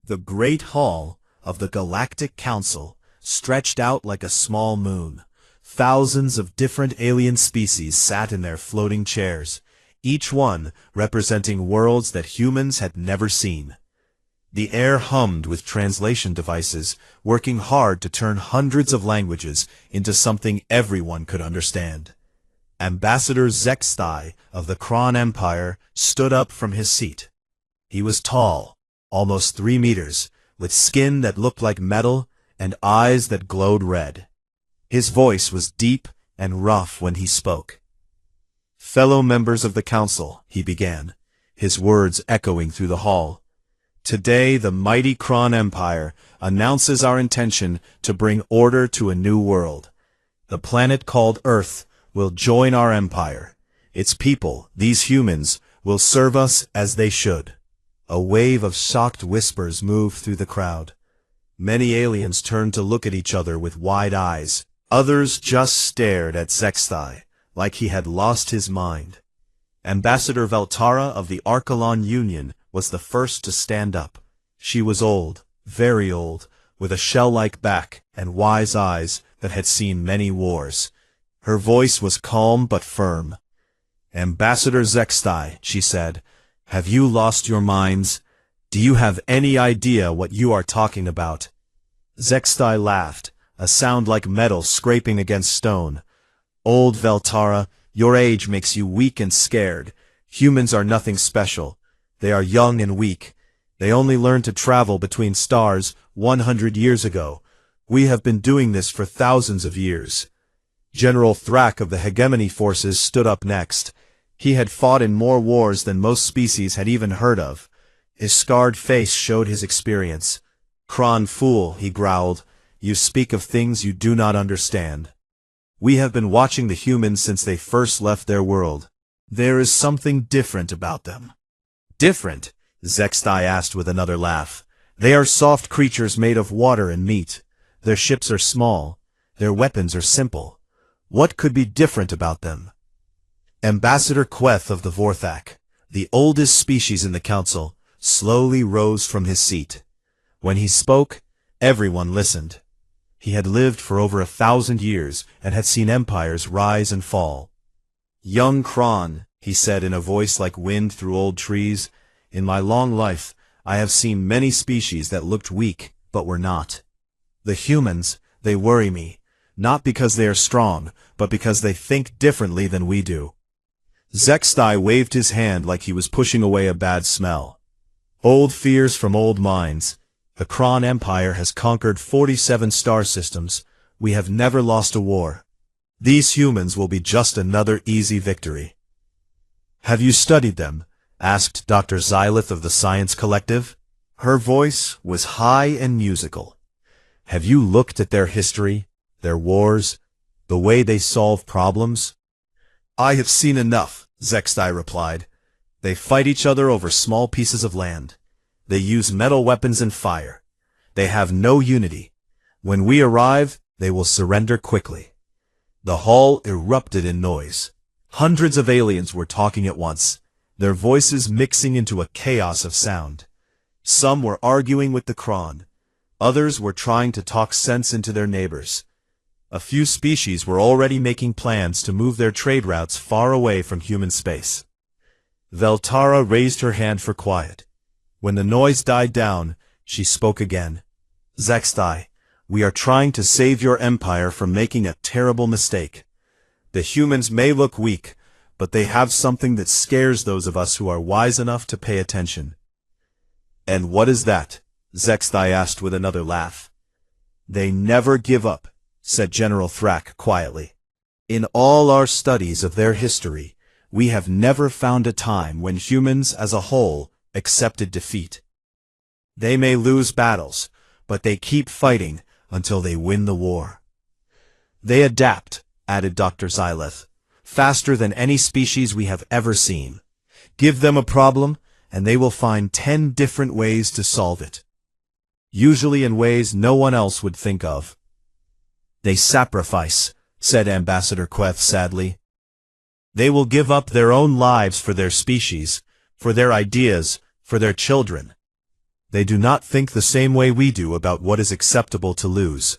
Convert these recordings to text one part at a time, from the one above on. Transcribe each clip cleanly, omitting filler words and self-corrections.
The great hall of the Galactic Council stretched out like a small moon. Thousands of different alien species sat in their floating chairs, each one representing worlds that humans had never seen. The air hummed with translation devices, working hard to turn hundreds of languages into something everyone could understand. Ambassador Zextai of the Kron Empire stood up from his seat. He was tall, almost 3 meters, with skin that looked like metal and eyes that glowed red. His voice was deep and rough when he spoke. "Fellow members of the council," he began, his words echoing through the hall. "Today the mighty Kron Empire announces our intention to bring order to a new world. The planet called Earth will join our empire. Its people, these humans, will serve us as they should." A wave of shocked whispers moved through the crowd. Many aliens turned to look at each other with wide eyes. Others just stared at Zextai, like he had lost his mind. Ambassador Veltara of the Archelon Union was the first to stand up. She was old, very old, with a shell-like back and wise eyes that had seen many wars. Her voice was calm but firm. "Ambassador Zextai," she said, "have you lost your minds? Do you have any idea what you are talking about?" Zextai laughed, a sound like metal scraping against stone. "Old Veltara, your age makes you weak and scared. Humans are nothing special. They are young and weak. They only learned to travel between stars 100 years ago. We have been doing this for thousands of years." General Thrak of the Hegemony Forces stood up next. He had fought in more wars than most species had even heard of. His scarred face showed his experience. "Kron fool," he growled, "you speak of things you do not understand. We have been watching the humans since they first left their world. There is something different about them." "Different?" Zextai asked with another laugh. "They are soft creatures made of water and meat. Their ships are small. Their weapons are simple. What could be different about them?" Ambassador Queth of the Vorthak, the oldest species in the council, slowly rose from his seat. When he spoke, everyone listened. He had lived for over 1,000 years and had seen empires rise and fall. "Young Kron," he said in a voice like wind through old trees, "in my long life, I have seen many species that looked weak, but were not. The humans, they worry me, not because they are strong, but because they think differently than we do." Zextai waved his hand like he was pushing away a bad smell. "Old fears from old minds. The Kron Empire has conquered 47 star systems. We have never lost a war. These humans will be just another easy victory." "Have you studied them?" asked Dr. Xylith of the Science Collective. Her voice was high and musical. "Have you looked at their history, their wars, the way they solve problems?" "I have seen enough," Zextai replied. "They fight each other over small pieces of land. They use metal weapons and fire. They have no unity. When we arrive, they will surrender quickly." The hall erupted in noise. Hundreds of aliens were talking at once, their voices mixing into a chaos of sound. Some were arguing with the Kron. Others were trying to talk sense into their neighbors. A few species were already making plans to move their trade routes far away from human space. Veltara raised her hand for quiet. When the noise died down, she spoke again. "Zextai, we are trying to save your empire from making a terrible mistake. The humans may look weak, but they have something that scares those of us who are wise enough to pay attention." "And what is that?" Zextai asked with another laugh. "They never give up," said General Thrak quietly. "In all our studies of their history, we have never found a time when humans as a whole accepted defeat. They may lose battles, but they keep fighting until they win the war." "They adapt," added Dr. Xylith, "faster than any species we have ever seen. Give them a problem, and they will find 10 different ways to solve it. Usually in ways no one else would think of." "They sacrifice," said Ambassador Queth sadly. "They will give up their own lives for their species, for their ideas, for their children. They do not think the same way we do about what is acceptable to lose.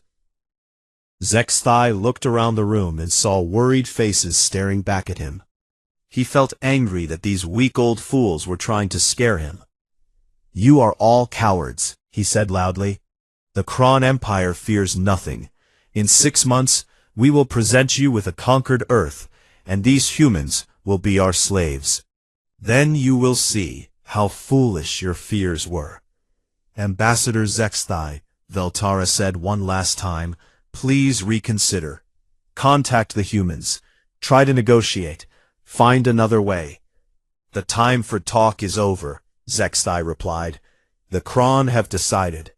Zexthai looked around the room and saw worried faces staring back at him. He felt angry that these weak old fools were trying to scare him. "You are all cowards," he said loudly. "The Kron Empire fears nothing. In 6 months, we will present you with a conquered Earth, and these humans will be our slaves. Then you will see how foolish your fears were." "Ambassador Zexthai," Veltara said one last time, "please reconsider. Contact the humans. Try to negotiate. Find another way." "The time for talk is over," Zexthai replied. "The Kron have decided.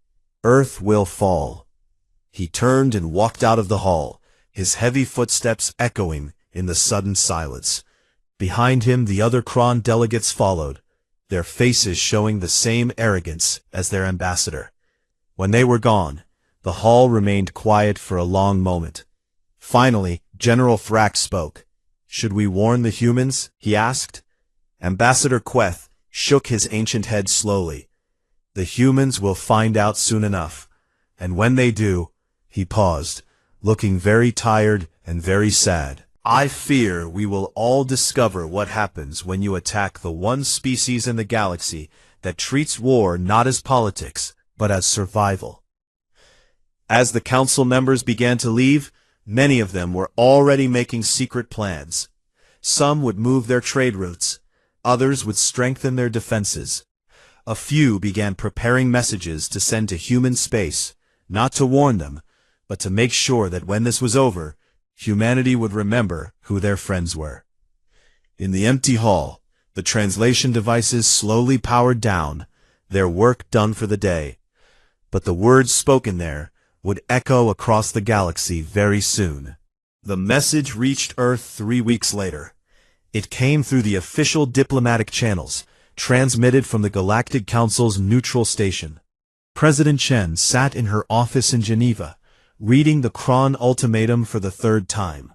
Earth will fall." He turned and walked out of the hall, his heavy footsteps echoing in the sudden silence. Behind him the other Kron delegates followed, their faces showing the same arrogance as their ambassador. When they were gone, the hall remained quiet for a long moment. Finally, General Thrax spoke. "Should we warn the humans?" he asked. Ambassador Queth shook his ancient head slowly. "The humans will find out soon enough, and when they do," he paused, looking very tired and very sad. "I fear we will all discover what happens when you attack the one species in the galaxy that treats war not as politics, but as survival." As the council members began to leave, many of them were already making secret plans. Some would move their trade routes, others would strengthen their defenses. A few began preparing messages to send to human space, not to warn them, but to make sure that when this was over, humanity would remember who their friends were. In the empty hall, the translation devices slowly powered down, their work done for the day. But the words spoken there would echo across the galaxy very soon. The message reached Earth 3 weeks later. It came through the official diplomatic channels, transmitted from the Galactic Council's neutral station. President Chen sat in her office in Geneva, reading the Kron ultimatum for the 3rd time.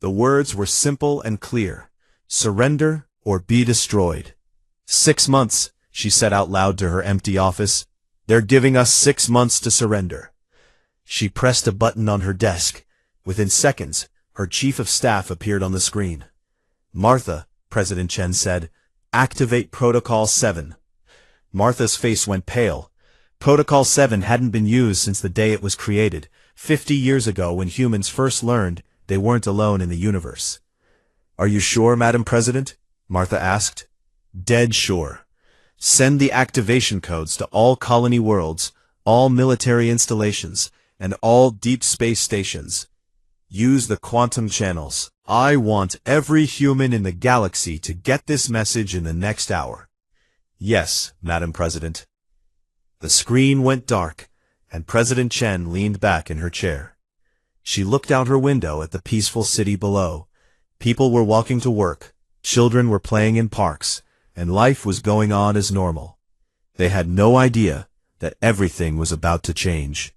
The words were simple and clear: surrender or be destroyed. 6 months, she said out loud to her empty office. "They're giving us 6 months to surrender." She pressed a button on her desk. Within seconds, her chief of staff appeared on the screen. "Martha," President Chen said, "activate Protocol 7. Martha's face went pale. Protocol 7 hadn't been used since the day it was created, 50 years ago when humans first learned they weren't alone in the universe. "Are you sure, Madam President?" Martha asked. "Dead sure. Send the activation codes to all colony worlds, all military installations, and all deep space stations. Use the quantum channels. I want every human in the galaxy to get this message in the next hour." "Yes, Madam President." The screen went dark, and President Chen leaned back in her chair. She looked out her window at the peaceful city below. People were walking to work, children were playing in parks, and life was going on as normal. They had no idea that everything was about to change.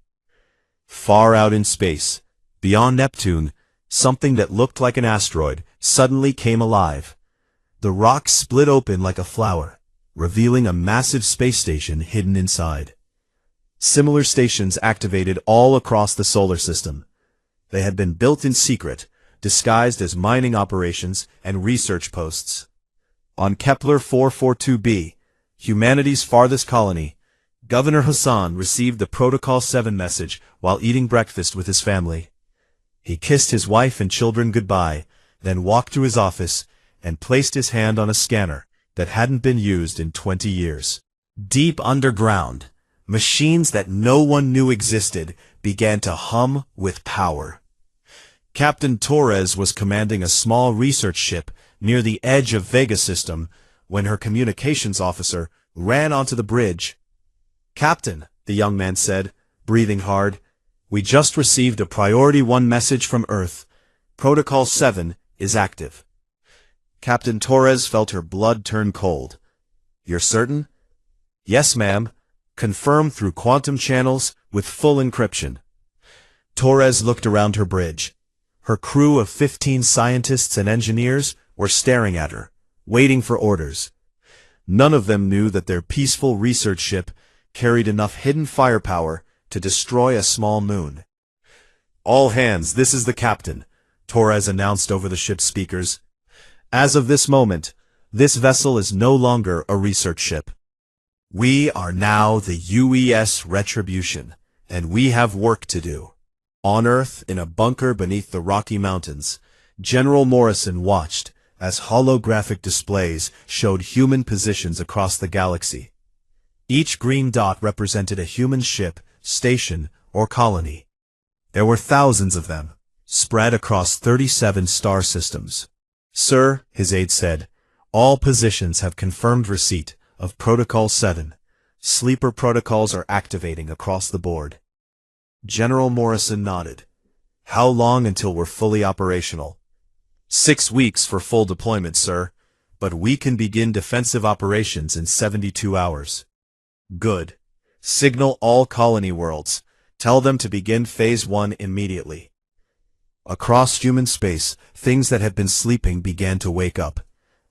Far out in space, beyond Neptune, something that looked like an asteroid suddenly came alive. The rock split open like a flower, revealing a massive space station hidden inside. Similar stations activated all across the solar system. They had been built in secret, disguised as mining operations and research posts. On Kepler 442b, humanity's farthest colony, Governor Hassan received the Protocol 7 message while eating breakfast with his family. He kissed his wife and children goodbye, then walked to his office and placed his hand on a scanner that hadn't been used in 20 years. Deep underground, machines that no one knew existed began to hum with power. Captain Torres was commanding a small research ship near the edge of Vega system when her communications officer ran onto the bridge. "Captain," the young man said, breathing hard, "we just received a Priority 1 message from Earth. Protocol 7 is active." Captain Torres felt her blood turn cold. "You're certain?" "Yes, ma'am. Confirmed through quantum channels with full encryption." Torres looked around her bridge. Her crew of 15 scientists and engineers were staring at her, waiting for orders. None of them knew that their peaceful research ship carried enough hidden firepower to destroy a small moon. "All hands, this is the captain," Torres announced over the ship's speakers. "As of this moment, this vessel is no longer a research ship. We are now the UES Retribution, and we have work to do." On Earth, in a bunker beneath the Rocky Mountains, General Morrison watched as holographic displays showed human positions across the galaxy. Each green dot represented a human ship, station, or colony. There were thousands of them, spread across 37 star systems. "Sir," his aide said, "all positions have confirmed receipt of Protocol 7. Sleeper protocols are activating across the board." General Morrison nodded. "How long until we're fully operational?" 6 weeks for full deployment, sir, but we can begin defensive operations in 72 hours. "Good. Signal all colony worlds. Tell them to begin Phase 1 immediately." Across human space, things that had been sleeping began to wake up.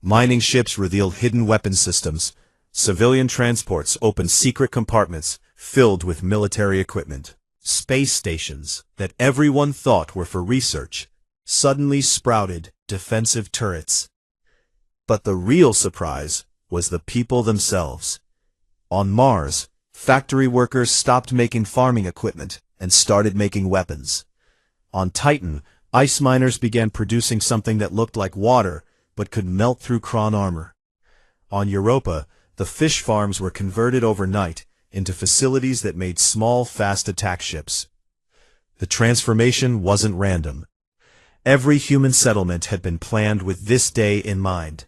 Mining ships revealed hidden weapon systems. Civilian transports opened secret compartments filled with military equipment. Space stations that everyone thought were for research suddenly sprouted defensive turrets. But the real surprise was the people themselves. On Mars, factory workers stopped making farming equipment and started making weapons. On Titan, ice miners began producing something that looked like water but could melt through Kron armor. On Europa, the fish farms were converted overnight into facilities that made small, fast attack ships. The transformation wasn't random. Every human settlement had been planned with this day in mind.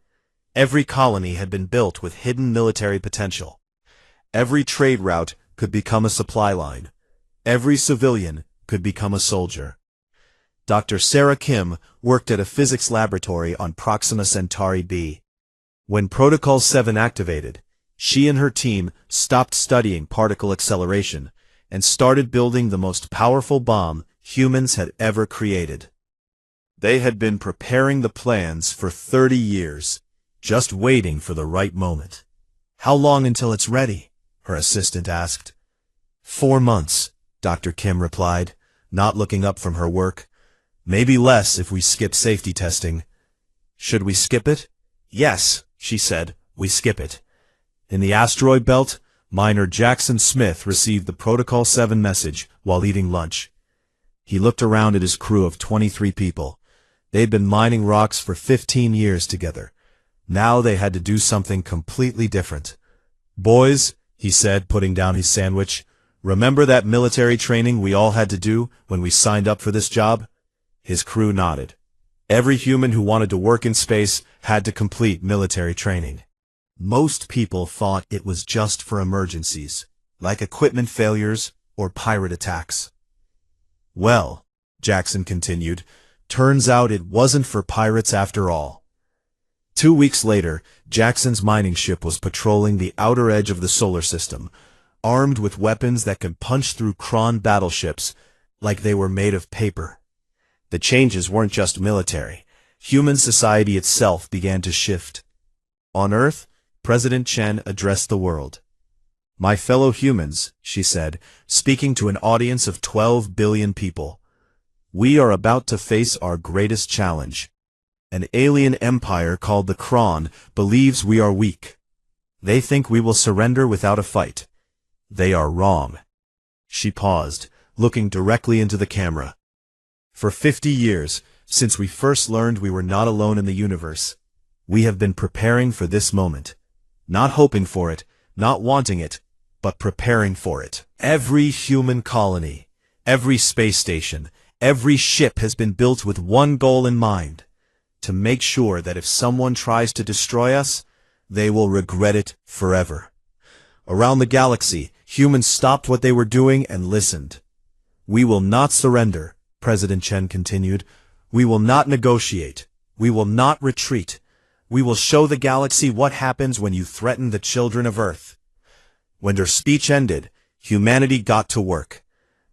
Every colony had been built with hidden military potential. Every trade route could become a supply line. Every civilian could become a soldier. Dr. Sarah Kim worked at a physics laboratory on Proxima Centauri b. When Protocol 7 activated, she and her team stopped studying particle acceleration and started building the most powerful bomb humans had ever created. They had been preparing the plans for 30 years, just waiting for the right moment. "How long until it's ready?" her assistant asked. 4 months, Dr. Kim replied, not looking up from her work. "Maybe less if we skip safety testing." "Should we skip it?" "Yes," she said, "we skip it." In the asteroid belt, miner Jackson Smith received the Protocol 7 message while eating lunch. He looked around at his crew of 23 people. They'd been mining rocks for 15 years together. Now they had to do something completely different. "Boys," he said, putting down his sandwich, "remember that military training we all had to do when we signed up for this job?" His crew nodded. Every human who wanted to work in space had to complete military training. Most people thought it was just for emergencies, like equipment failures or pirate attacks. "Well," Jackson continued, "turns out it wasn't for pirates after all." 2 weeks later, Jackson's mining ship was patrolling the outer edge of the solar system, armed with weapons that could punch through Kron battleships like they were made of paper. The changes weren't just military. Human society itself began to shift. On Earth, President Chen addressed the world. "My fellow humans," she said, speaking to an audience of 12 billion people, "we are about to face our greatest challenge. An alien empire called the Kron believes we are weak. They think we will surrender without a fight. They are wrong." She paused, looking directly into the camera. "For 50 years, since we first learned we were not alone in the universe, we have been preparing for this moment. Not hoping for it, not wanting it, but preparing for it. Every human colony, every space station, every ship has been built with one goal in mind: to make sure that if someone tries to destroy us, they will regret it forever." Around the galaxy, humans stopped what they were doing and listened. "We will not surrender," President Chen continued. "We will not negotiate. We will not retreat. We will show the galaxy what happens when you threaten the children of Earth." When her speech ended, humanity got to work.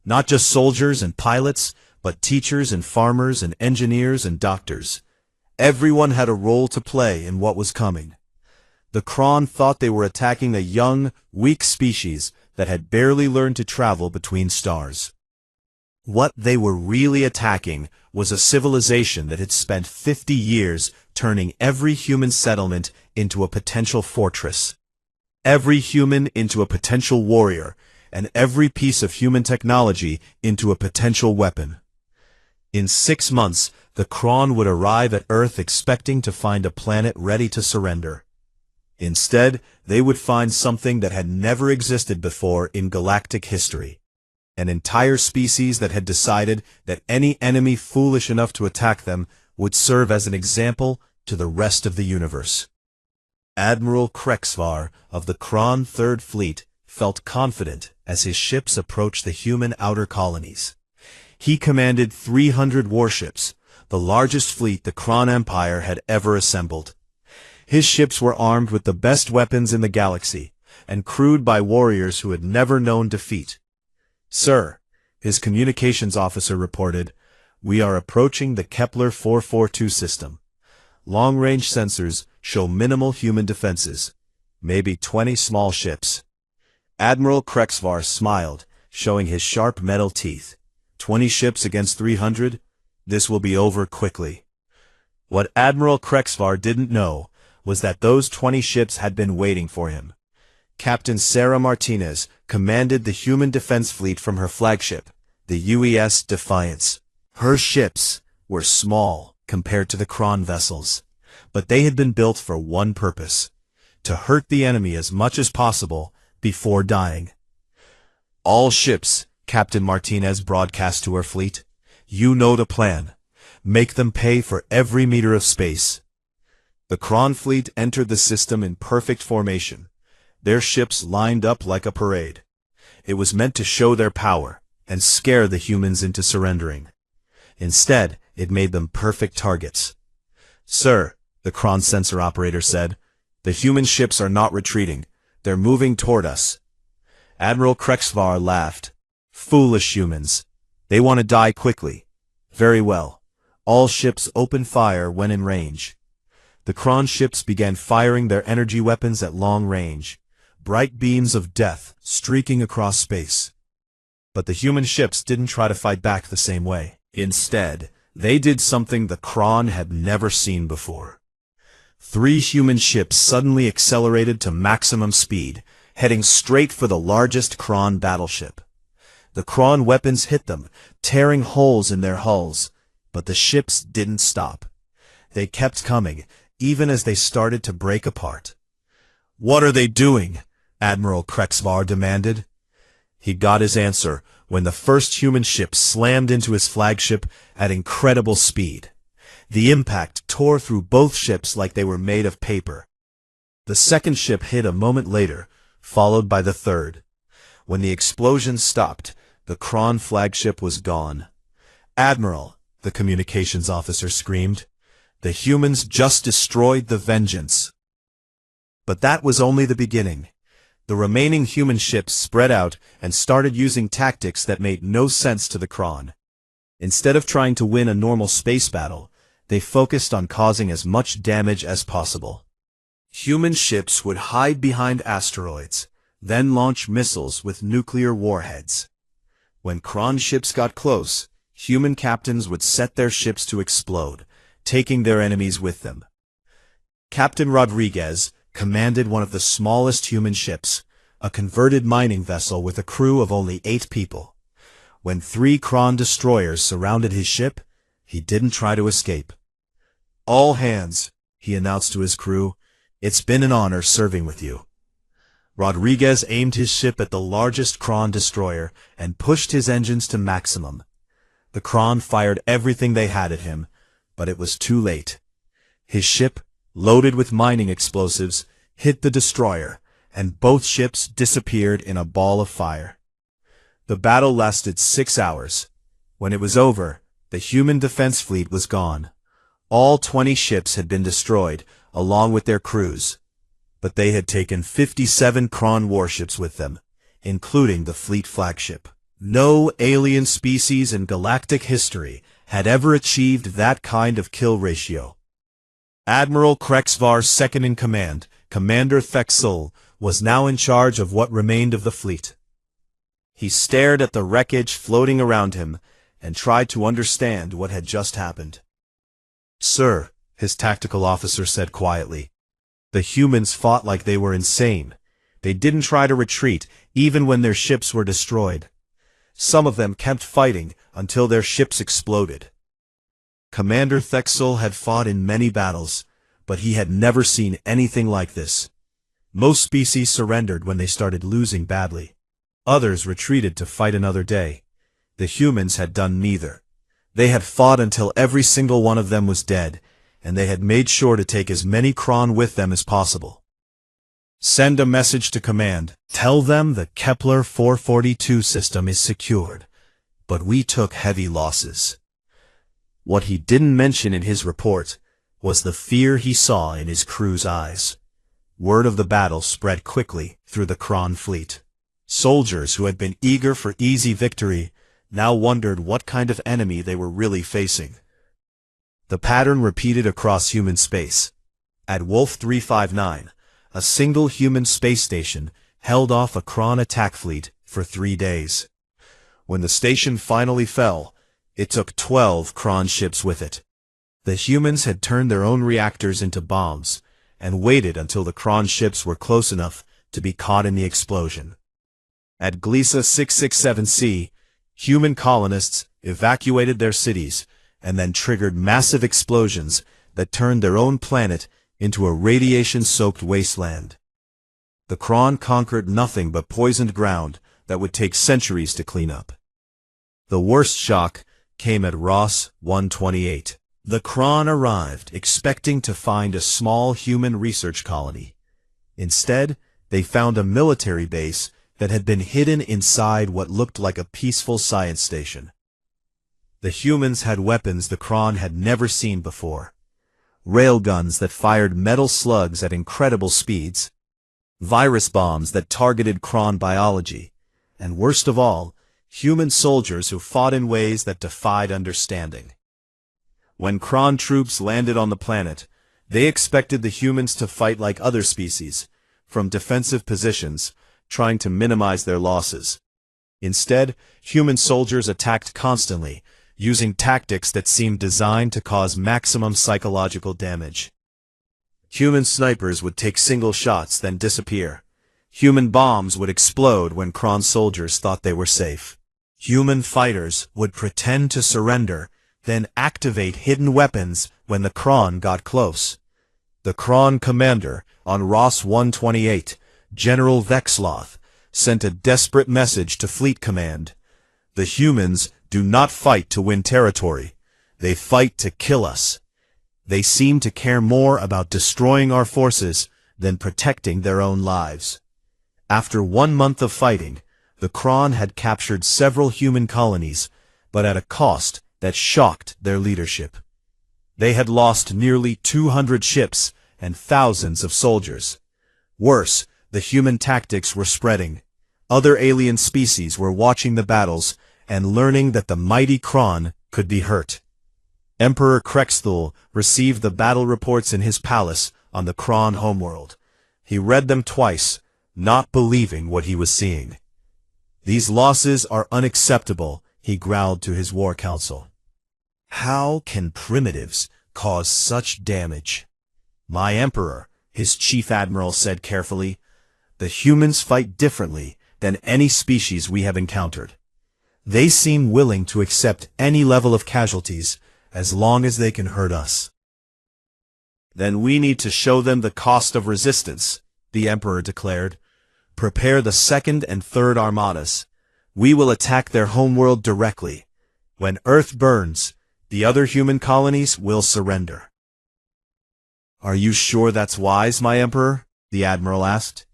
Not just soldiers and pilots, but teachers and farmers and engineers and doctors. Everyone had a role to play in what was coming. The Kron thought they were attacking a young, weak species that had barely learned to travel between stars. What they were really attacking was a civilization that had spent 50 years turning every human settlement into a potential fortress, every human into a potential warrior, and every piece of human technology into a potential weapon. In 6 months, the Kron would arrive at Earth expecting to find a planet ready to surrender. Instead, they would find something that had never existed before in galactic history. An entire species that had decided that any enemy foolish enough to attack them would serve as an example to the rest of the universe. Admiral Krexvar of the Kron Third Fleet felt confident as his ships approached the human outer colonies. He commanded 300 warships, the largest fleet the Kron Empire had ever assembled. His ships were armed with the best weapons in the galaxy, and crewed by warriors who had never known defeat. "Sir," his communications officer reported, "we are approaching the Kepler 442 system. Long-range sensors show minimal human defenses, maybe 20 small ships." Admiral Krexvar smiled, showing his sharp metal teeth. 20 ships against 300? This will be over quickly. What Admiral Krexvar didn't know was that those 20 ships had been waiting for him. Captain Sarah Martinez commanded the human defense fleet from her flagship, the UES Defiance. Her ships were small compared to the Kron vessels, but they had been built for one purpose: to hurt the enemy as much as possible before dying. "All ships," Captain Martinez broadcast to her fleet, "you know the plan. Make them pay for every meter of space." The Kron fleet entered the system in perfect formation, their ships lined up like a parade. It was meant to show their power and scare the humans into surrendering. Instead, it made them perfect targets. "Sir," the Kron sensor operator said, "the human ships are not retreating. They're moving toward us." Admiral Krexvar laughed. "Foolish humans. They want to die quickly. Very well. All ships open fire when in range." The Kron ships began firing their energy weapons at long range, bright beams of death streaking across space. But the human ships didn't try to fight back the same way. Instead, they did something the Kron had never seen before. 3 human ships suddenly accelerated to maximum speed, heading straight for the largest Kron battleship. The Kron weapons hit them, tearing holes in their hulls, but the ships didn't stop. They kept coming, even as they started to break apart. "What are they doing?" Admiral Krexvar demanded. He got his answer when the first human ship slammed into his flagship at incredible speed. The impact tore through both ships like they were made of paper. The second ship hit a moment later, followed by the third. When the explosion stopped, the Kron flagship was gone. "Admiral," the communications officer screamed, "the humans just destroyed the Vengeance." But that was only the beginning. The remaining human ships spread out and started using tactics that made no sense to the Kron. Instead of trying to win a normal space battle, they focused on causing as much damage as possible. Human ships would hide behind asteroids, then launch missiles with nuclear warheads. When Kron ships got close, human captains would set their ships to explode, taking their enemies with them. Captain Rodriguez commanded one of the smallest human ships, a converted mining vessel with a crew of only 8 people. When 3 Kron destroyers surrounded his ship, he didn't try to escape. "All hands," he announced to his crew, "it's been an honor serving with you." Rodriguez aimed his ship at the largest Kron destroyer and pushed his engines to maximum. The Kron fired everything they had at him, but it was too late. His ship, loaded with mining explosives, hit the destroyer, and both ships disappeared in a ball of fire. The battle lasted 6 hours. When it was over, the human defense fleet was gone. All 20 ships had been destroyed, along with their crews. But they had taken 57 Kron warships with them, including the fleet flagship. No alien species in galactic history had ever achieved that kind of kill ratio. Admiral Krexvar's second-in-command, Commander Thexel, was now in charge of what remained of the fleet. He stared at the wreckage floating around him and tried to understand what had just happened. "Sir," his tactical officer said quietly, "the humans fought like they were insane. They didn't try to retreat, even when their ships were destroyed. Some of them kept fighting until their ships exploded." Commander Thexel had fought in many battles, but he had never seen anything like this. Most species surrendered when they started losing badly. Others retreated to fight another day. The humans had done neither. They had fought until every single one of them was dead, and they had made sure to take as many Kron with them as possible. "Send a message to command. Tell them the Kepler 442 system is secured, but we took heavy losses." What he didn't mention in his report was the fear he saw in his crew's eyes. Word of the battle spread quickly through the Kron fleet. Soldiers who had been eager for easy victory now wondered what kind of enemy they were really facing. The pattern repeated across human space. At Wolf 359, a single human space station held off a Kron attack fleet for 3 days. When the station finally fell, it took 12 Kron ships with it. The humans had turned their own reactors into bombs and waited until the Kron ships were close enough to be caught in the explosion. At Gliesa 667c, human colonists evacuated their cities and then triggered massive explosions that turned their own planet into a radiation-soaked wasteland. The Kron conquered nothing but poisoned ground that would take centuries to clean up. The worst shock came at Ross 128. The Kron arrived expecting to find a small human research colony. Instead, they found a military base that had been hidden inside what looked like a peaceful science station. The humans had weapons the Kron had never seen before. Railguns that fired metal slugs at incredible speeds, virus bombs that targeted Kron biology, and worst of all, human soldiers who fought in ways that defied understanding. When Kron troops landed on the planet, they expected the humans to fight like other species, from defensive positions, trying to minimize their losses. Instead, human soldiers attacked constantly, using tactics that seemed designed to cause maximum psychological damage. Human snipers would take single shots, then disappear. Human bombs would explode when Kron soldiers thought they were safe. Human fighters would pretend to surrender, then activate hidden weapons when the Kron got close. The Kron commander on Ross 128, General Vexloth, sent a desperate message to Fleet Command. "The humans do not fight to win territory. They fight to kill us. They seem to care more about destroying our forces than protecting their own lives." After 1 month of fighting, the Kron had captured several human colonies, but at a cost that shocked their leadership. They had lost nearly 200 ships and thousands of soldiers. Worse, the human tactics were spreading. Other alien species were watching the battles and learning that the mighty Kron could be hurt. Emperor Krexthul received the battle reports in his palace on the Kron homeworld. He read them twice, not believing what he was seeing. "These losses are unacceptable," he growled to his war council. "How can primitives cause such damage?" "My emperor," his chief admiral said carefully, "the humans fight differently than any species we have encountered. They seem willing to accept any level of casualties as long as they can hurt us." "Then we need to show them the cost of resistance," the emperor declared. "Prepare the 2nd and 3rd armadas. We will attack their homeworld directly. When Earth burns, the other human colonies will surrender." "Are you sure that's wise, my emperor?" the admiral asked.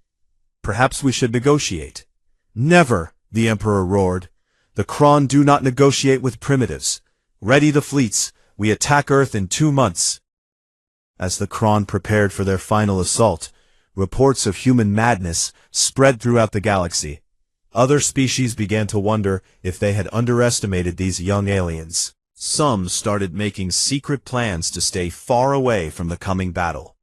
"Perhaps we should negotiate." "Never!" the emperor roared. "The Kron do not negotiate with primitives. Ready the fleets. We attack Earth in 2 months." As the Kron prepared for their final assault, reports of human madness spread throughout the galaxy. Other species began to wonder if they had underestimated these young aliens. Some started making secret plans to stay far away from the coming battle.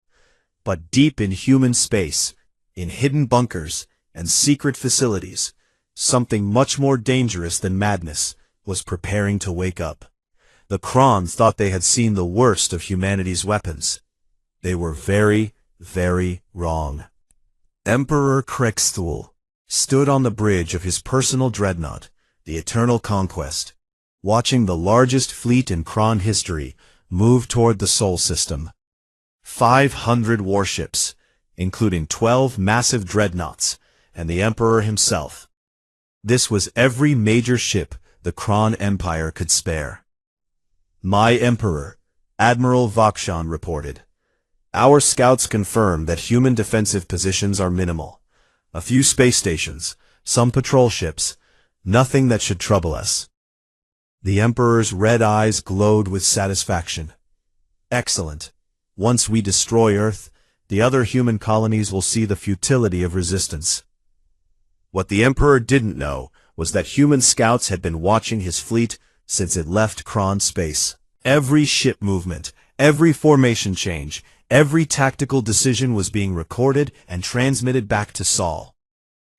But deep in human space, in hidden bunkers and secret facilities, something much more dangerous than madness, was preparing to wake up. The Kron thought they had seen the worst of humanity's weapons. They were very, very wrong. Emperor Krexthul stood on the bridge of his personal dreadnought, the Eternal Conquest, watching the largest fleet in Kron history move toward the Sol system. 500 warships, including 12 massive dreadnoughts, and the Emperor himself. This was every major ship the Kron Empire could spare. "My Emperor," Admiral Vakshan reported. "Our scouts confirm that human defensive positions are minimal. A few space stations, some patrol ships, nothing that should trouble us." The Emperor's red eyes glowed with satisfaction. "Excellent. Once we destroy Earth, the other human colonies will see the futility of resistance." What the Emperor didn't know was that human scouts had been watching his fleet since it left Kron space. Every ship movement, every formation change, every tactical decision was being recorded and transmitted back to Sol.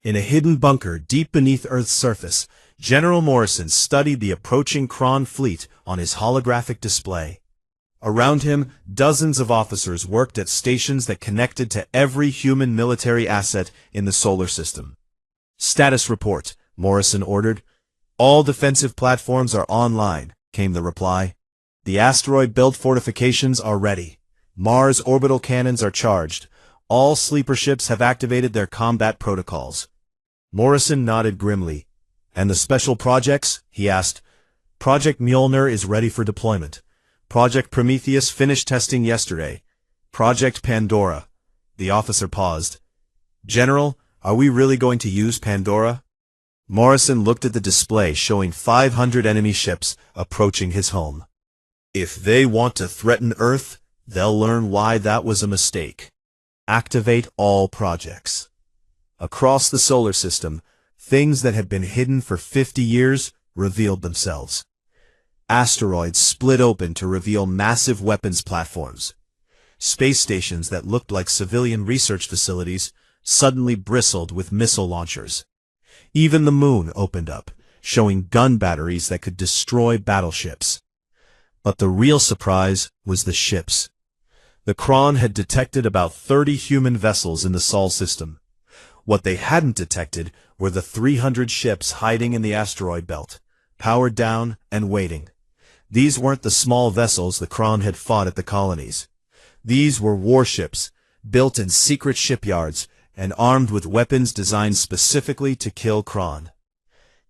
In a hidden bunker deep beneath Earth's surface, General Morrison studied the approaching Kron fleet on his holographic display. Around him, dozens of officers worked at stations that connected to every human military asset in the solar system. "Status report," Morrison ordered. "All defensive platforms are online," came the reply. "The asteroid belt fortifications are ready. Mars orbital cannons are charged. All sleeper ships have activated their combat protocols." Morrison nodded grimly. "And the special projects?" he asked. "Project Mjolnir is ready for deployment. Project Prometheus finished testing yesterday. Project Pandora." The officer paused. "General, are we really going to use Pandora?" Morrison looked at the display showing 500 enemy ships approaching his home. "If they want to threaten Earth, they'll learn why that was a mistake. Activate all projects." Across the solar system, things that had been hidden for 50 years revealed themselves. Asteroids split open to reveal massive weapons platforms. Space stations that looked like civilian research facilities suddenly bristled with missile launchers. Even the moon opened up, showing gun batteries that could destroy battleships. But the real surprise was the ships. The Kron had detected about 30 human vessels in the Sol system. What they hadn't detected were the 300 ships hiding in the asteroid belt, powered down and waiting. These weren't the small vessels the Kron had fought at the colonies. These were warships, built in secret shipyards and armed with weapons designed specifically to kill Kron.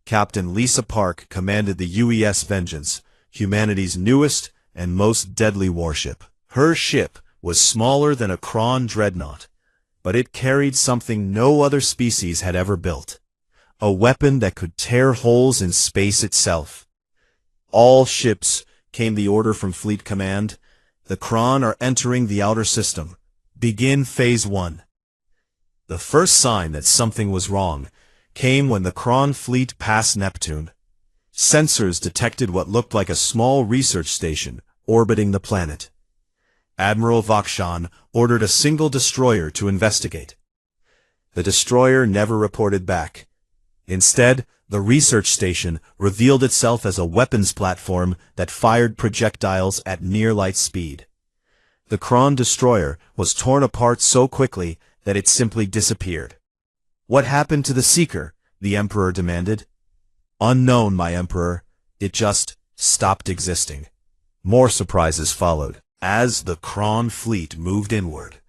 Captain Lisa Park commanded the UES Vengeance, humanity's newest and most deadly warship. Her ship was smaller than a Kron dreadnought, but it carried something no other species had ever built. A weapon that could tear holes in space itself. "All ships," came the order from Fleet Command. "The Kron are entering the outer system. Begin Phase 1. The first sign that something was wrong came when the Kron fleet passed Neptune. Sensors detected what looked like a small research station orbiting the planet. Admiral Vakshan ordered a single destroyer to investigate. The destroyer never reported back. Instead, the research station revealed itself as a weapons platform that fired projectiles at near-light speed. The Kron destroyer was torn apart so quickly that it simply disappeared. "What happened to the Seeker?" the Emperor demanded. "Unknown, my Emperor. It just stopped existing." More surprises followed. As the Kron fleet moved inward,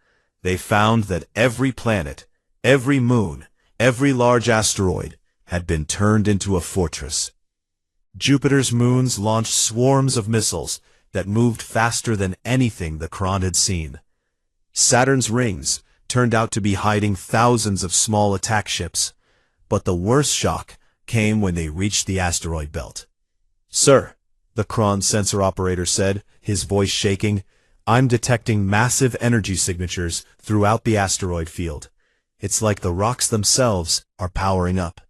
they found that every planet, every moon, every large asteroid had been turned into a fortress. Jupiter's moons launched swarms of missiles that moved faster than anything the Kron had seen. Saturn's rings turned out to be hiding thousands of small attack ships, but the worst shock came when they reached the asteroid belt. "Sir," the Kron sensor operator said, his voice shaking, "I'm detecting massive energy signatures throughout the asteroid field. It's like the rocks themselves are powering up."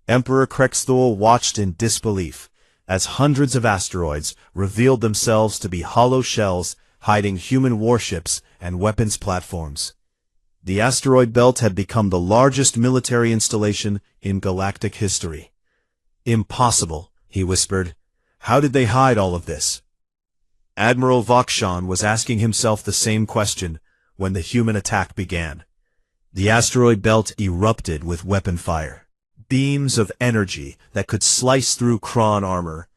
Emperor Krexthul watched in disbelief as hundreds of asteroids revealed themselves to be hollow shells hiding human warships and weapons platforms. The asteroid belt had become the largest military installation in galactic history. "Impossible," he whispered. "How did they hide all of this?" Admiral Vakshan was asking himself the same question when the human attack began. The asteroid belt erupted with weapon fire. Beams of energy that could slice through Kron armor,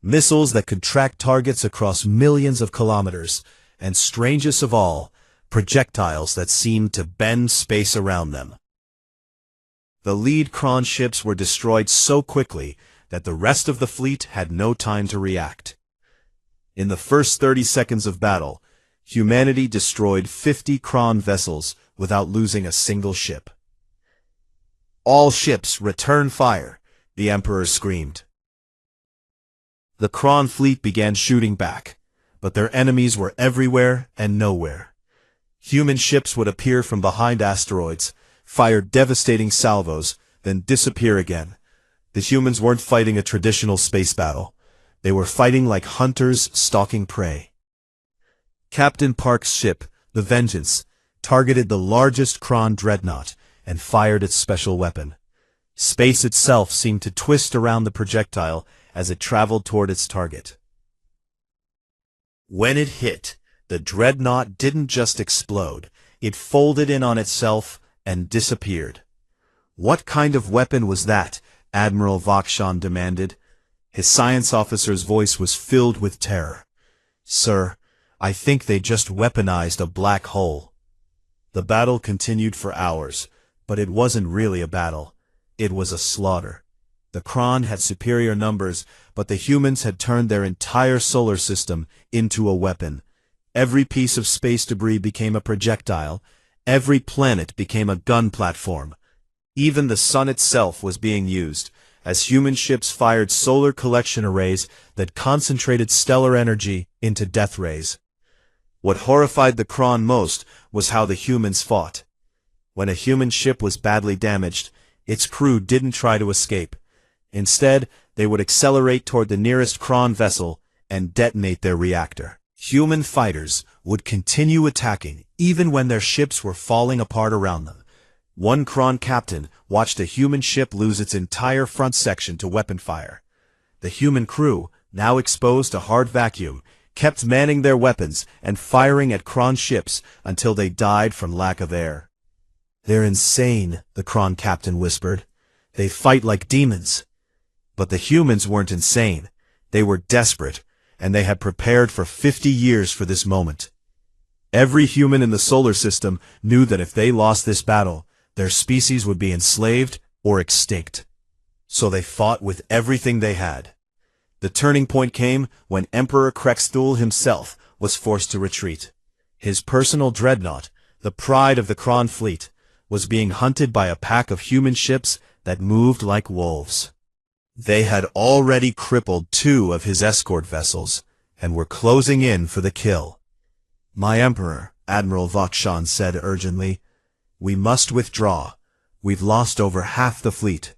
missiles that could track targets across millions of kilometers, and strangest of all, projectiles that seemed to bend space around them. The lead Kron ships were destroyed so quickly that the rest of the fleet had no time to react. In the first 30 seconds of battle, humanity destroyed 50 Kron vessels without losing a single ship. "All ships, return fire," the Emperor screamed. The Kron fleet began shooting back, but their enemies were everywhere and nowhere. Human ships would appear from behind asteroids, fire devastating salvos, then disappear again. The humans weren't fighting a traditional space battle. They were fighting like hunters stalking prey. Captain Park's ship, the Vengeance, targeted the largest Kron dreadnought and fired its special weapon. Space itself seemed to twist around the projectile as it traveled toward its target. When it hit, the dreadnought didn't just explode, it folded in on itself and disappeared. "What kind of weapon was that?" Admiral Vakshan demanded. His science officer's voice was filled with terror. "Sir, I think they just weaponized a black hole." The battle continued for hours, but it wasn't really a battle. It was a slaughter. The Kron had superior numbers, but the humans had turned their entire solar system into a weapon. Every piece of space debris became a projectile. Every planet became a gun platform. Even the sun itself was being used, as human ships fired solar collection arrays that concentrated stellar energy into death rays. What horrified the Kron most was how the humans fought. When a human ship was badly damaged, its crew didn't try to escape. Instead, they would accelerate toward the nearest Kron vessel and detonate their reactor. Human fighters would continue attacking even when their ships were falling apart around them. One Kron captain watched a human ship lose its entire front section to weapon fire. The human crew, now exposed to hard vacuum, kept manning their weapons and firing at Kron ships until they died from lack of air. "They're insane," the Kron captain whispered. "They fight like demons." But the humans weren't insane. They were desperate, and they had prepared for 50 years for this moment. Every human in the solar system knew that if they lost this battle, their species would be enslaved or extinct. So they fought with everything they had. The turning point came when Emperor Krexthul himself was forced to retreat. His personal dreadnought, the pride of the Kron fleet, was being hunted by a pack of human ships that moved like wolves. They had already crippled 2 of his escort vessels and were closing in for the kill. "My Emperor," Admiral Vakshan said urgently, "we must withdraw. We've lost over half the fleet."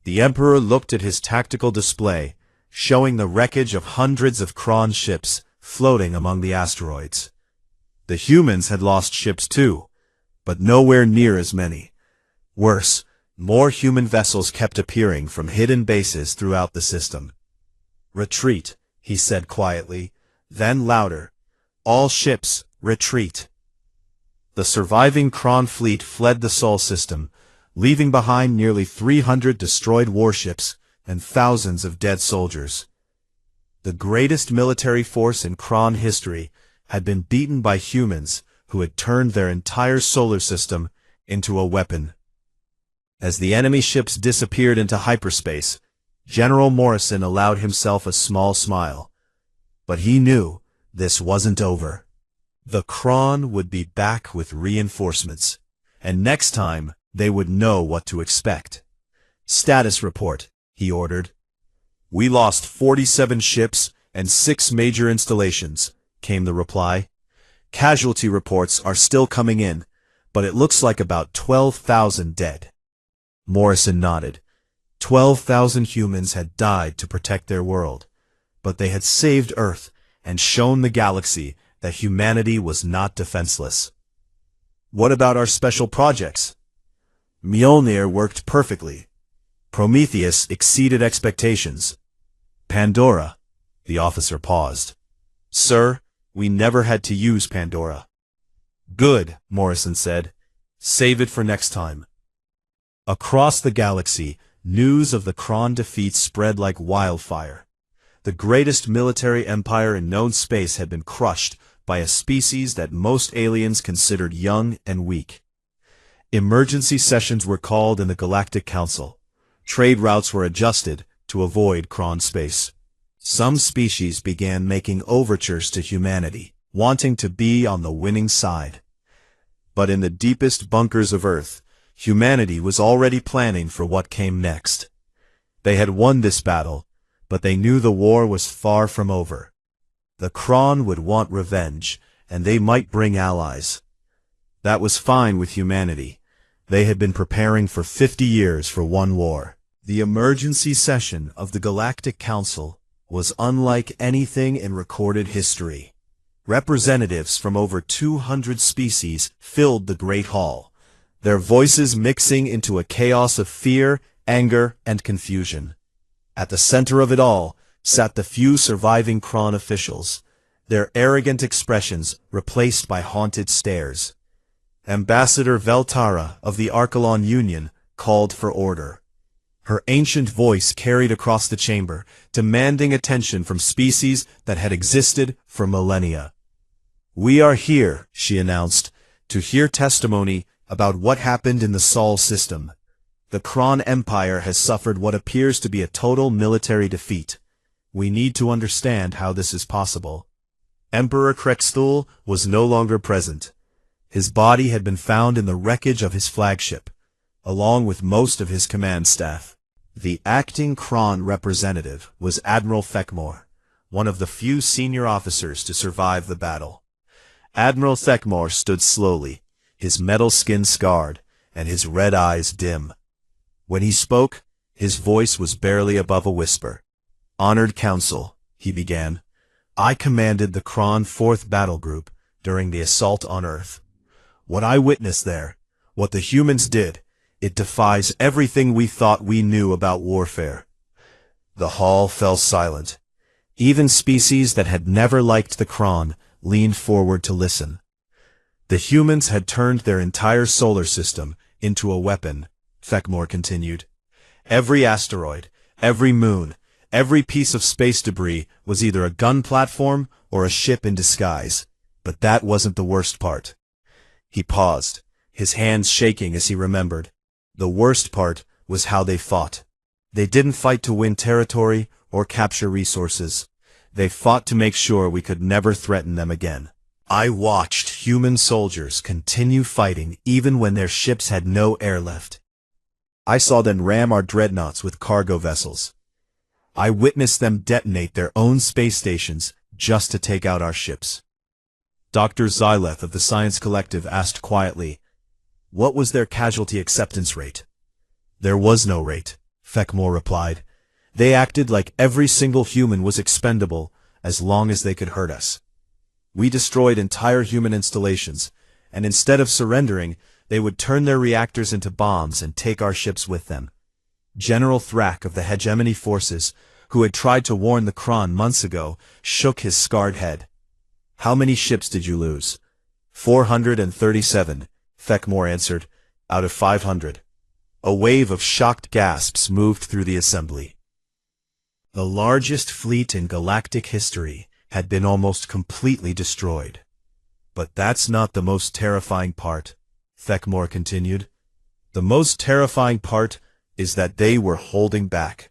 The Emperor looked at his tactical display, showing the wreckage of hundreds of Kron ships floating among the asteroids. The humans had lost ships too, but nowhere near as many. Worse, more human vessels kept appearing from hidden bases throughout the system. "Retreat," he said quietly, then louder, "All ships, retreat." The surviving Kron fleet fled the Sol system, leaving behind nearly 300 destroyed warships and thousands of dead soldiers. The greatest military force in Kron history had been beaten by humans who had turned their entire solar system into a weapon. As the enemy ships disappeared into hyperspace, General Morrison allowed himself a small smile. But he knew this wasn't over. The Kron would be back with reinforcements, and next time they would know what to expect. "Status report," he ordered. "We lost 47 ships and 6 major installations," came the reply. "Casualty reports are still coming in, but it looks like about 12,000 dead." Morrison nodded. 12,000 humans had died to protect their world, but they had saved Earth and shown the galaxy that humanity was not defenseless. What about our special projects? Mjolnir worked perfectly. Prometheus exceeded expectations. Pandora. The officer paused. Sir, we never had to use Pandora. Good, Morrison said. Save it for next time. Across the galaxy, news of the Kron defeat spread like wildfire. The greatest military empire in known space had been crushed by a species that most aliens considered young and weak. Emergency sessions were called in the Galactic Council. Trade routes were adjusted to avoid Kron space. Some species began making overtures to humanity, wanting to be on the winning side. But in the deepest bunkers of Earth, humanity was already planning for what came next. They had won this battle, but they knew the war was far from over. The Kron would want revenge, and they might bring allies. That was fine with humanity. They had been preparing for 50 years for one war. The emergency session of the Galactic Council was unlike anything in recorded history. Representatives from over 200 species filled the Great Hall, their voices mixing into a chaos of fear, anger, and confusion. At the center of it all sat the few surviving Kron officials, their arrogant expressions replaced by haunted stares. Ambassador Veltara of the Archelon Union called for order. Her ancient voice carried across the chamber, demanding attention from species that had existed for millennia. We are here, she announced, to hear testimony about what happened in the Sol system. The Kron Empire has suffered what appears to be a total military defeat. We need to understand how this is possible. Emperor Krexthul was no longer present. His body had been found in the wreckage of his flagship, along with most of his command staff. The acting Kron representative was Admiral Thekmor, one of the few senior officers to survive the battle. Admiral Thekmor stood slowly, his metal skin scarred, and his red eyes dim. When he spoke, his voice was barely above a whisper. Honored Council, he began. I commanded the Kron 4th Battle Group during the assault on Earth. What I witnessed there, what the humans did, it defies everything we thought we knew about warfare. The hall fell silent. Even species that had never liked the Kron leaned forward to listen. The humans had turned their entire solar system into a weapon, Thekmor continued. Every asteroid, every moon, every piece of space debris was either a gun platform or a ship in disguise. But that wasn't the worst part. He paused, his hands shaking as he remembered. The worst part was how they fought. They didn't fight to win territory or capture resources. They fought to make sure we could never threaten them again. I watched human soldiers continue fighting even when their ships had no air left. I saw them ram our dreadnoughts with cargo vessels. I witnessed them detonate their own space stations just to take out our ships. Dr. Xyleth of the Science Collective asked quietly, what was their casualty acceptance rate? There was no rate, Thekmor replied. They acted like every single human was expendable as long as they could hurt us. We destroyed entire human installations, and instead of surrendering, they would turn their reactors into bombs and take our ships with them. General Thrak of the Hegemony forces, who had tried to warn the Kron months ago, shook his scarred head. How many ships did you lose? 437, Thekmor answered, out of 500. A wave of shocked gasps moved through the assembly. The largest fleet in galactic history had been almost completely destroyed. But that's not the most terrifying part, Thekmor continued. The most terrifying part is that they were holding back.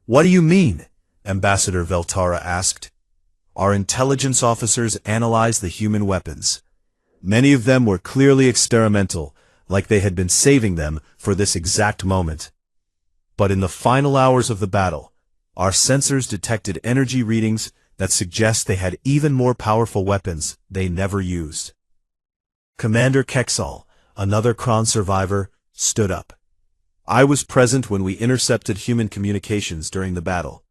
What do you mean? Ambassador Veltara asked. Our intelligence officers analyzed the human weapons. Many of them were clearly experimental, like they had been saving them for this exact moment. But in the final hours of the battle, our sensors detected energy readings that suggest they had even more powerful weapons they never used. Commander Kexal, another Kron survivor, stood up. I was present when we intercepted human communications during the battle.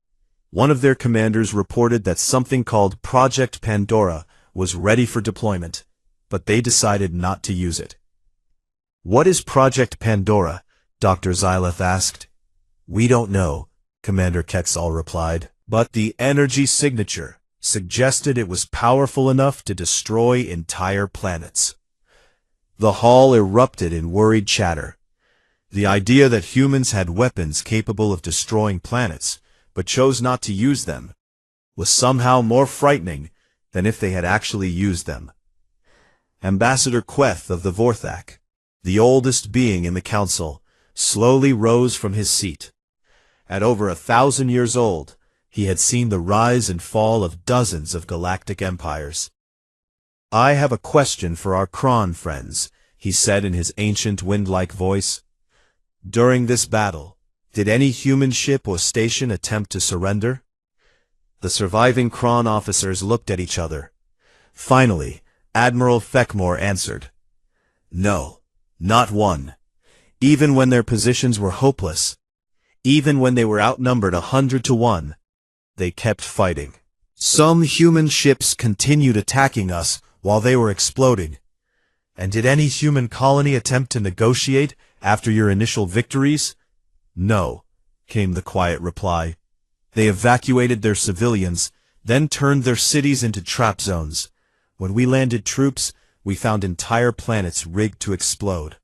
One of their commanders reported that something called Project Pandora was ready for deployment, but they decided not to use it. What is Project Pandora? Dr. Xyleth asked. We don't know, Commander Quetzal replied, but the energy signature suggested it was powerful enough to destroy entire planets. The hall erupted in worried chatter. The idea that humans had weapons capable of destroying planets, but chose not to use them, was somehow more frightening than if they had actually used them. Ambassador Queth of the Vorthak, the oldest being in the council, slowly rose from his seat. At over 1,000 years old, he had seen the rise and fall of dozens of galactic empires. I have a question for our Kron friends, he said in his ancient wind-like voice. During this battle, did any human ship or station attempt to surrender? The surviving Kron officers looked at each other. Finally, Admiral Feckmore answered. No, not one. Even when their positions were hopeless, even when they were outnumbered 100 to 1, they kept fighting. Some human ships continued attacking us while they were exploding. And did any human colony attempt to negotiate after your initial victories? No, came the quiet reply. They evacuated their civilians, then turned their cities into trap zones. When we landed troops, we found entire planets rigged to explode.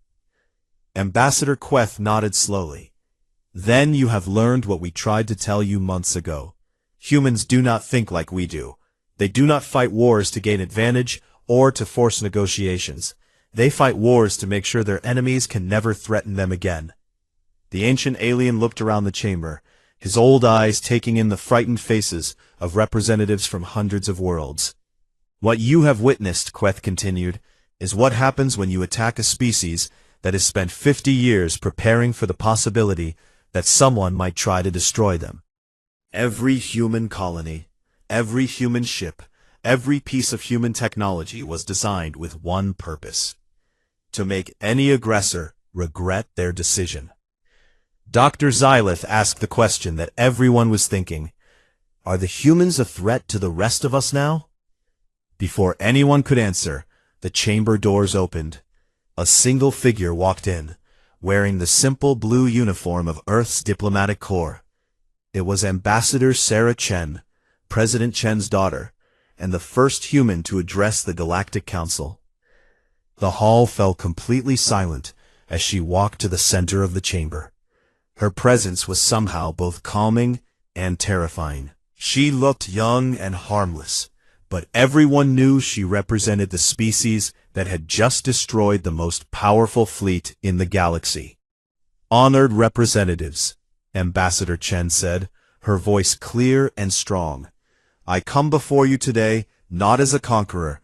Ambassador Queth nodded slowly. Then you have learned what we tried to tell you months ago. Humans do not think like we do. They do not fight wars to gain advantage or to force negotiations. They fight wars to make sure their enemies can never threaten them again. The ancient alien looked around the chamber, his old eyes taking in the frightened faces of representatives from hundreds of worlds. What you have witnessed, Queth continued, is what happens when you attack a species that has spent 50 years preparing for the possibility that someone might try to destroy them. Every human colony, every human ship, every piece of human technology was designed with one purpose: to make any aggressor regret their decision. Dr. Xyleth asked the question that everyone was thinking. Are the humans a threat to the rest of us now? Before anyone could answer, the chamber doors opened. A single figure walked in, wearing the simple blue uniform of Earth's diplomatic corps. It was Ambassador Sarah Chen, President Chen's daughter, and the first human to address the Galactic Council. The hall fell completely silent as she walked to the center of the chamber. Her presence was somehow both calming and terrifying. She looked young and harmless, but everyone knew she represented the species that had just destroyed the most powerful fleet in the galaxy. Honored representatives, Ambassador Chen said, her voice clear and strong. I come before you today not as a conqueror,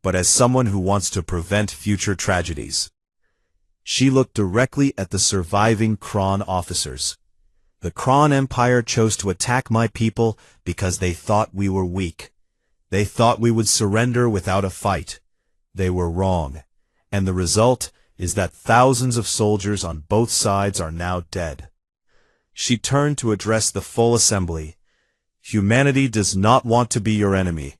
but as someone who wants to prevent future tragedies. She looked directly at the surviving Kron officers. The Kron Empire chose to attack my people because they thought we were weak. They thought we would surrender without a fight. They were wrong, and the result is that thousands of soldiers on both sides are now dead. She turned to address the full assembly. Humanity does not want to be your enemy.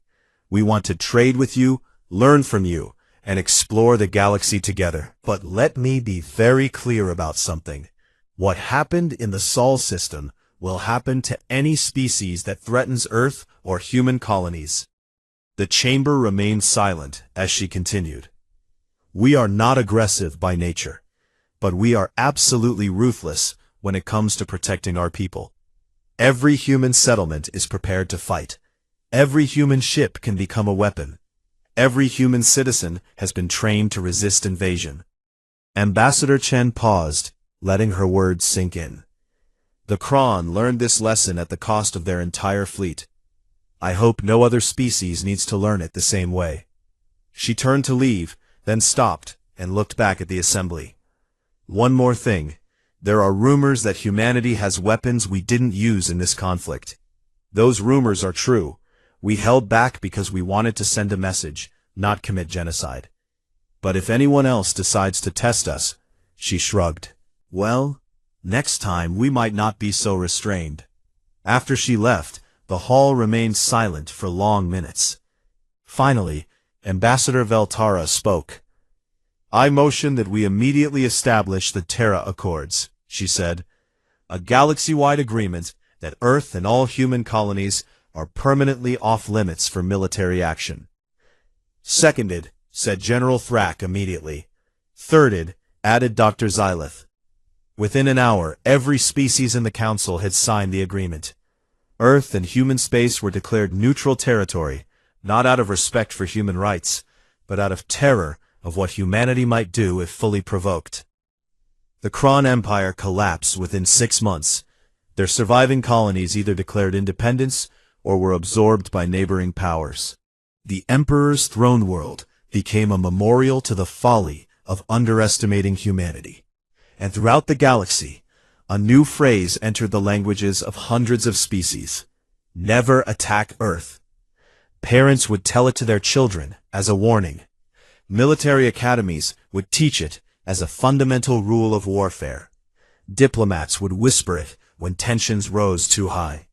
We want to trade with you, learn from you, and explore the galaxy together. But let me be very clear about something. What happened in the Sol system will happen to any species that threatens Earth or human colonies. The chamber remained silent as she continued. We are not aggressive by nature, but we are absolutely ruthless when it comes to protecting our people. Every human settlement is prepared to fight. Every human ship can become a weapon. Every human citizen has been trained to resist invasion. Ambassador Chen paused, letting her words sink in. The Kron learned this lesson at the cost of their entire fleet. I hope no other species needs to learn it the same way. She turned to leave, then stopped and looked back at the assembly. One more thing. There are rumors that humanity has weapons we didn't use in this conflict. Those rumors are true. We held back because we wanted to send a message, not commit genocide. But if anyone else decides to test us, she shrugged. Well, next time we might not be so restrained. After she left, the hall remained silent for long minutes. Finally, Ambassador Veltara spoke. "I motion that we immediately establish the Terra Accords," she said, "a galaxy-wide agreement that Earth and all human colonies are permanently off-limits for military action." "Seconded," said General Thrack immediately. "Thirded," added Dr. Xylith. Within an hour, every species in the Council had signed the agreement. Earth and human space were declared neutral territory, not out of respect for human rights, but out of terror of what humanity might do if fully provoked. The Kron Empire collapsed within 6 months. Their surviving colonies either declared independence or were absorbed by neighboring powers. The Emperor's throne world became a memorial to the folly of underestimating humanity. And throughout the galaxy, a new phrase entered the languages of hundreds of species: never attack Earth. Parents would tell it to their children as a warning. Military academies would teach it as a fundamental rule of warfare. Diplomats would whisper it when tensions rose too high.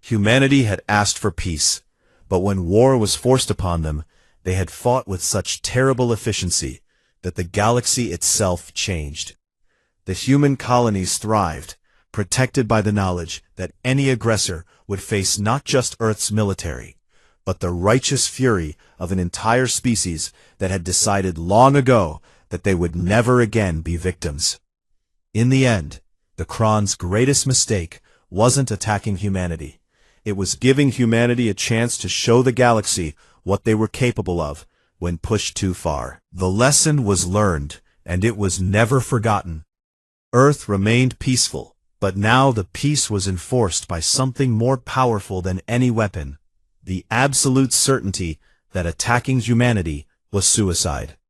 Humanity had asked for peace, but when war was forced upon them, they had fought with such terrible efficiency that the galaxy itself changed. The human colonies thrived, protected by the knowledge that any aggressor would face not just Earth's military, but the righteous fury of an entire species that had decided long ago that they would never again be victims. In the end, the Kron's greatest mistake wasn't attacking humanity. It was giving humanity a chance to show the galaxy what they were capable of when pushed too far. The lesson was learned, and it was never forgotten. Earth remained peaceful, but now the peace was enforced by something more powerful than any weapon: the absolute certainty that attacking humanity was suicide.